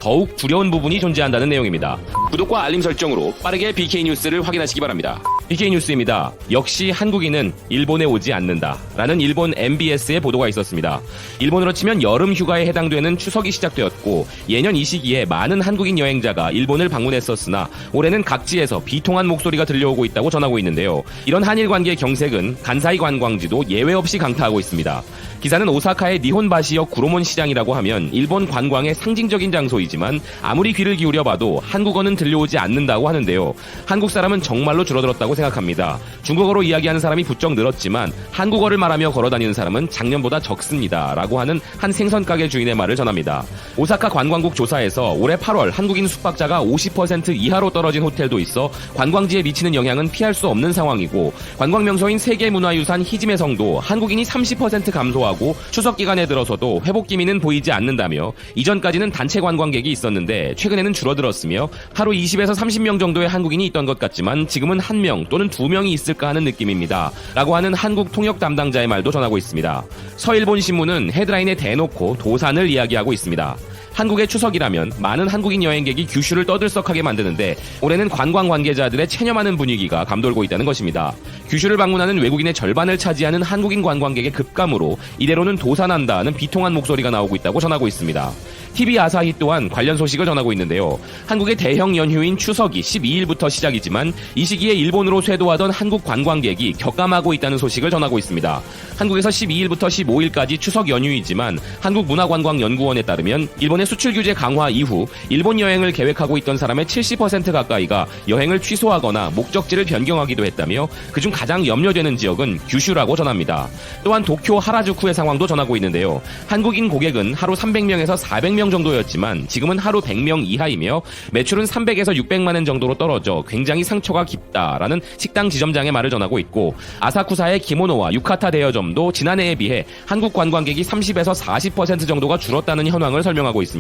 더욱 두려운 부분이 존재한다는 내용입니다. 구독과 알림 설정으로 빠르게 BK뉴스를 확인하시기 바랍니다. BK뉴스입니다. 역시 한국인은 일본에 오지 않는다 라는 일본 MBS의 보도가 있었습니다. 일본으로 치면 여름 휴가에 해당되는 추석이 시작되었고 예년 이 시기에 많은 한국인 여행자가 일본을 방문했었으나 올해는 각지에서 비통한 목소리가 들려오고 있다고 전하고 있는데요. 이런 한일 관계의 경색은 간사이 관광지도 예외 없이 강타하고 있습니다. 기사는 오사카의 니혼바시역 구로몬 시장이라고 하면 일본 관광의 상징적인 장소이지만 아무리 귀를 기울여 봐도 한국어는 들려오지 않는다고 하는데요. 한국 사람은 정말로 줄어들었다고 생각합니다. 중국어로 이야기하는 사람이 부쩍 늘었지만 한국어를 말하며 걸어다니는 사람은 작년보다 적습니다 라고 하는 한 생선가게 주인의 말을 전합니다. 오사카 관광국 조사에서 올해 8월 한국인 숙박자가 50% 이하로 떨어진 호텔도 있어 관광지에 미치는 영향은 피할 수 없는 상황이고, 관광명소인 세계문화유산 히지메 성도 한국인이 30% 감소하고 추석 기간에 들어서도 회복 기미는 보이지 않는다며, 이전까지는 단체 관광객이 있었는데 최근에는 줄어들었으며 하루 20에서 30명 정도의 한국인이 있던 것 같지만 지금은 1명 또는 2명이 있을까 하는 느낌입니다 라고 하는 한국 통역 담당자의 말도 전하고 있습니다. 서일본 신문은 헤드라인에 대놓고 도산을 이야기하고 있습니다. 한국의 추석이라면 많은 한국인 여행객이 규슈를 떠들썩하게 만드는데 올해는 관광 관계자들의 체념하는 분위기가 감돌고 있다는 것입니다. 규슈를 방문하는 외국인의 절반을 차지하는 한국인 관광객의 급감으로 이대로는 도산한다는 비통한 목소리가 나오고 있다고 전하고 있습니다. TV 아사히 또한 관련 소식을 전하고 있는데요. 한국의 대형 연휴인 추석이 12일부터 시작이지만 이 시기에 일본으로 쇄도하던 한국 관광객이 격감하고 있다는 소식을 전하고 있습니다. 한국에서 12일부터 15일까지 추석 연휴이지만 한국문화관광연구원에 따르면 일본의 수출 규제 강화 이후 일본 여행을 계획하고 있던 사람의 70% 가까이가 여행을 취소하거나 목적지를 변경하기도 했다며 그중 가장 염려되는 지역은 규슈라고 전합니다. 또한 도쿄 하라주쿠의 상황도 전하고 있는데요. 한국인 고객은 하루 300명에서 400명 정도였지만 지금은 하루 100명 이하이며 매출은 300에서 600만 원 정도로 떨어져 굉장히 상처가 깊다라는 식당 지점장의 말을 전하고 있고, 아사쿠사의 기모노와 유카타 대여점도 지난해에 비해 한국 관광객이 30에서 40% 정도가 줄었다는 현황을 설명하고 있습니다.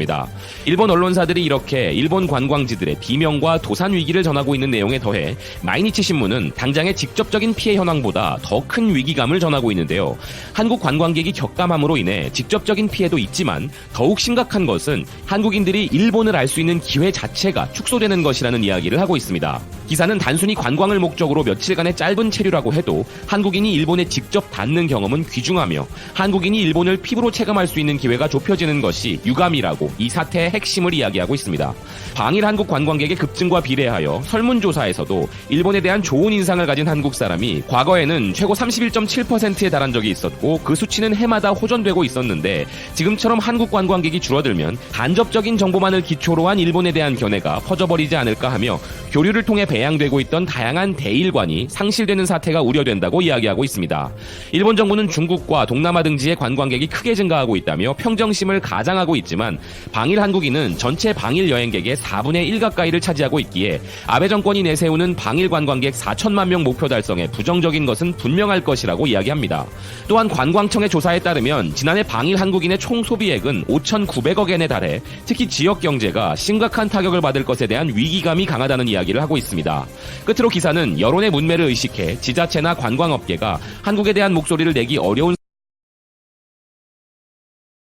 일본 언론사들이 이렇게 일본 관광지들의 비명과 도산 위기를 전하고 있는 내용에 더해 마이니치 신문은 당장의 직접적인 피해 현황보다 더 큰 위기감을 전하고 있는데요. 한국 관광객이 격감함으로 인해 직접적인 피해도 있지만 더욱 심각한 것은 한국인들이 일본을 알 수 있는 기회 자체가 축소되는 것이라는 이야기를 하고 있습니다. 기사는 단순히 관광을 목적으로 며칠간의 짧은 체류라고 해도 한국인이 일본에 직접 닿는 경험은 귀중하며 한국인이 일본을 피부로 체감할 수 있는 기회가 좁혀지는 것이 유감이라고 이 사태의 핵심을 이야기하고 있습니다. 방일 한국 관광객의 급증과 비례하여 설문조사에서도 일본에 대한 좋은 인상을 가진 한국 사람이 과거에는 최고 31.7%에 달한 적이 있었고 그 수치는 해마다 호전되고 있었는데, 지금처럼 한국 관광객이 줄어들면 간접적인 정보만을 기초로 한 일본에 대한 견해가 퍼져버리지 않을까 하며 교류를 통해 배양되고 있던 다양한 대일관이 상실되는 사태가 우려된다고 이야기하고 있습니다. 일본 정부는 중국과 동남아 등지의 관광객이 크게 증가하고 있다며 평정심을 가장하고 있지만 방일 한국인은 전체 방일 여행객의 4분의 1 가까이를 차지하고 있기에 아베 정권이 내세우는 방일 관광객 4천만 명 목표 달성에 부정적인 것은 분명할 것이라고 이야기합니다. 또한 관광청의 조사에 따르면 지난해 방일 한국인의 총 소비액은 5,900억 엔에 달해 특히 지역 경제가 심각한 타격을 받을 것에 대한 위기감이 강하다는 이야기를 하고 있습니다. 끝으로 기사는 여론의 문매를 의식해 지자체나 관광업계가 한국에 대한 목소리를 내기 어려운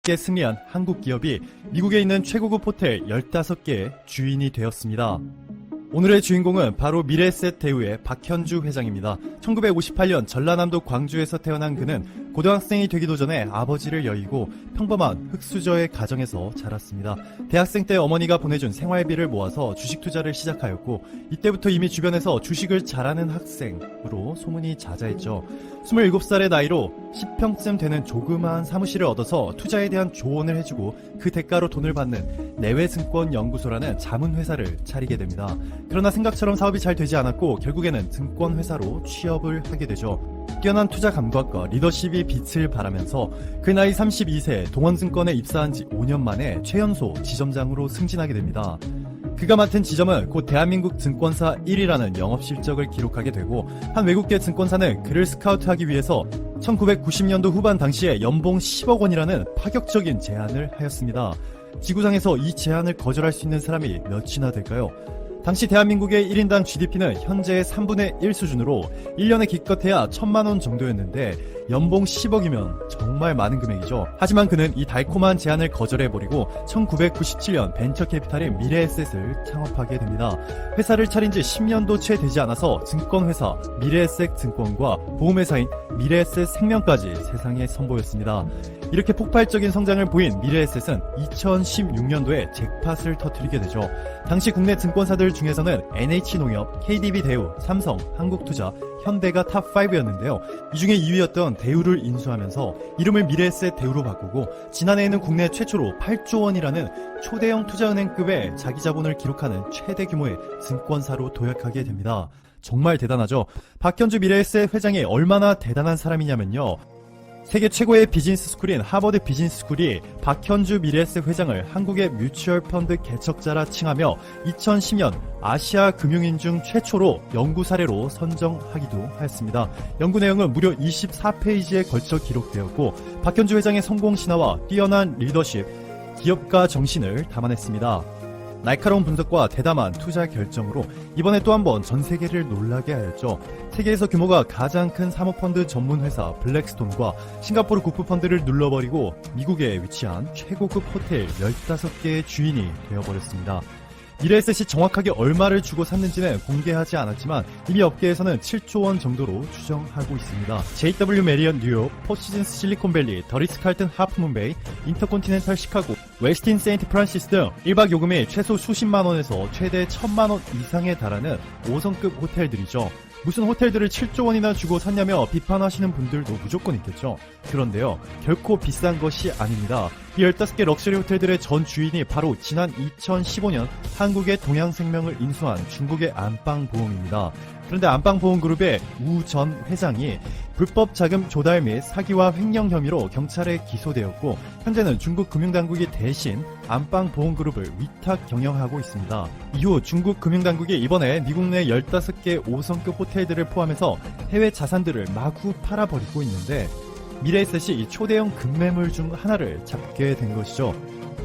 승리한 한국 기업이 미국에 있는 최고급 호텔 15개의 주인이 되었습니다. 오늘의 주인공은 바로 미래에셋 대우의 박현주 회장입니다. 1958년 전라남도 광주에서 태어난 그는 고등학생이 되기도 전에 아버지를 여의고 평범한 흙수저의 가정에서 자랐습니다. 대학생 때 어머니가 보내준 생활비를 모아서 주식 투자를 시작하였고, 이때부터 이미 주변에서 주식을 잘하는 학생으로 소문이 자자했죠. 27살의 나이로 10평쯤 되는 조그마한 사무실을 얻어서 투자에 대한 조언을 해주고 그 대가로 돈을 받는 내외증권연구소라는 자문회사를 차리게 됩니다. 그러나 생각처럼 사업이 잘 되지 않았고 결국에는 증권회사로 취업을 하게 되죠. 뛰어난 투자 감각과 리더십이 빛을 발하면서 그 나이 32세 동원증권에 입사한 지 5년 만에 최연소 지점장으로 승진하게 됩니다. 그가 맡은 지점은 곧 대한민국 증권사 1위라는 영업실적을 기록하게 되고, 한 외국계 증권사는 그를 스카우트하기 위해서 1990년도 후반 당시에 연봉 10억 원이라는 파격적인 제안을 하였습니다. 지구상에서 이 제안을 거절할 수 있는 사람이 몇이나 될까요? 당시 대한민국의 1인당 GDP는 현재의 3분의 1 수준으로 1년에 기껏해야 1,000만 원 정도였는데 연봉 10억이면 정말 많은 금액이죠. 하지만 그는 이 달콤한 제안을 거절해버리고 1997년 벤처 캐피탈인 미래에셋을 창업하게 됩니다. 회사를 차린 지 10년도 채 되지 않아서 증권회사 미래에셋 증권과 보험회사인 미래에셋 생명까지 세상에 선보였습니다. 이렇게 폭발적인 성장을 보인 미래에셋은 2016년도에 잭팟을 터뜨리게 되죠. 당시 국내 증권사들 중에서는 NH농협, KDB대우, 삼성, 한국투자, 현대가 탑5였는데요. 이 중에 2위였던 대우를 인수하면서 이름을 미래에셋 대우로 바꾸고 지난해에는 국내 최초로 8조 원이라는 초대형 투자은행급의 자기 자본을 기록하는 최대 규모의 증권사로 도약하게 됩니다. 정말 대단하죠. 박현주 미래에셋 회장이 얼마나 대단한 사람이냐면요. 세계 최고의 비즈니스 스쿨인 하버드 비즈니스 스쿨이 박현주 미래에셋 회장을 한국의 뮤추얼 펀드 개척자라 칭하며 2010년 아시아 금융인 중 최초로 연구 사례로 선정하기도 하였습니다. 연구 내용은 무려 24페이지에 걸쳐 기록되었고 박현주 회장의 성공 신화와 뛰어난 리더십, 기업가 정신을 담아냈습니다. 날카로운 분석과 대담한 투자 결정으로 이번에 또 한 번 전 세계를 놀라게 하였죠. 세계에서 규모가 가장 큰 사모펀드 전문 회사 블랙스톤과 싱가포르 국부펀드를 눌러버리고 미국에 위치한 최고급 호텔 15개의 주인이 되어버렸습니다. 미래에셋이 정확하게 얼마를 주고 샀는지는 공개하지 않았지만 이미 업계에서는 7조 원 정도로 추정하고 있습니다. JW 메리엇 뉴욕, 포시즌스 실리콘밸리, 더리스 칼튼 하프문베이, 인터콘티넨탈 시카고, 웨스틴 세인트 프란시스 등 1박 요금이 최소 수십만 원에서 최대 1000만 원 이상에 달하는 5성급 호텔들이죠. 무슨 호텔들을 7조 원이나 주고 샀냐며 비판하시는 분들도 무조건 있겠죠. 그런데요, 결코 비싼 것이 아닙니다. 이 15개 럭셔리 호텔들의 전 주인이 바로 지난 2015년 한국의 동양생명을 인수한 중국의 안방보험입니다. 그런데 안방보험그룹의 우 전 회장이 불법 자금 조달 및 사기와 횡령 혐의로 경찰에 기소되었고 현재는 중국 금융당국이 대신 안방보험그룹을 위탁 경영하고 있습니다. 이후 중국 금융당국이 이번에 미국 내 15개 5성급 호텔들을 포함해서 해외 자산들을 마구 팔아버리고 있는데 미래에셋이 이 초대형 급매물 중 하나를 잡게 된 것이죠.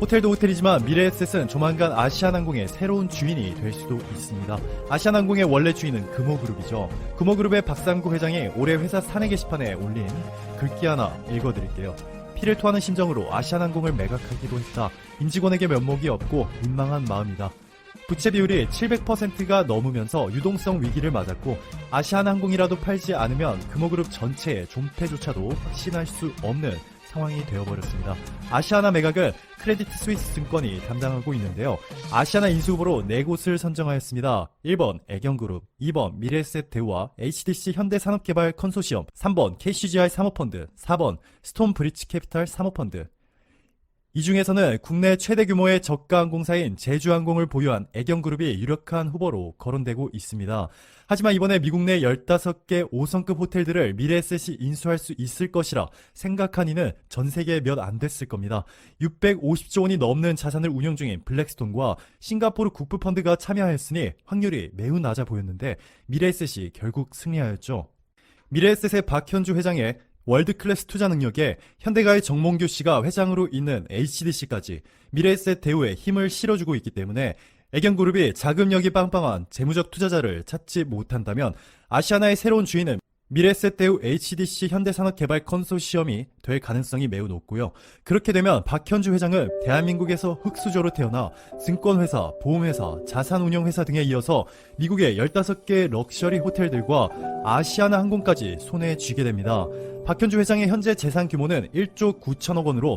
호텔도 호텔이지만 미래에셋은 조만간 아시아나항공의 새로운 주인이 될 수도 있습니다. 아시아나항공의 원래 주인은 금호그룹이죠. 금호그룹의 박상구 회장이 올해 회사 사내 게시판에 올린 글귀 하나 읽어드릴게요. 피를 토하는 심정으로 아시아나항공을 매각하기로 했다. 임직원에게 면목이 없고 민망한 마음이다. 부채 비율이 700%가 넘으면서 유동성 위기를 맞았고 아시아나항공이라도 팔지 않으면 금호그룹 전체의 존폐조차도 확신할 수 없는 상황이 되어버렸습니다. 아시아나 매각은 크레디트 스위스 증권이 담당하고 있는데요. 아시아나 인수 후보로 4곳을 선정하였습니다. 1번 애경그룹, 2번 미래에셋 대우와 HDC 현대산업개발 컨소시엄, 3번 KCGI 사모펀드, 4번 스톤브리지 캐피탈 사모펀드. 이 중에서는 국내 최대 규모의 저가 항공사인 제주항공을 보유한 애경그룹이 유력한 후보로 거론되고 있습니다. 하지만 이번에 미국 내 15개 5성급 호텔들을 미래에셋이 인수할 수 있을 것이라 생각한 이는 전 세계에 몇 안 됐을 겁니다. 650조 원이 넘는 자산을 운영 중인 블랙스톤과 싱가포르 국부펀드가 참여하였으니 확률이 매우 낮아 보였는데 미래에셋이 결국 승리하였죠. 미래에셋의 박현주 회장의 월드클래스 투자 능력에 현대가의 정몽규 씨가 회장으로 있는 HDC까지 미래에셋 대우에 힘을 실어주고 있기 때문에 애경그룹이 자금력이 빵빵한 재무적 투자자를 찾지 못한다면 아시아나의 새로운 주인은 미래에셋 대우 HDC 현대산업개발 컨소시엄이 될 가능성이 매우 높고요. 그렇게 되면 박현주 회장은 대한민국에서 흙수저로 태어나 증권회사, 보험회사, 자산운용회사 등에 이어서 미국의 15개 럭셔리 호텔들과 아시아나 항공까지 손에 쥐게 됩니다. 박현주 회장의 현재 재산 규모는 1조 9천억 원으로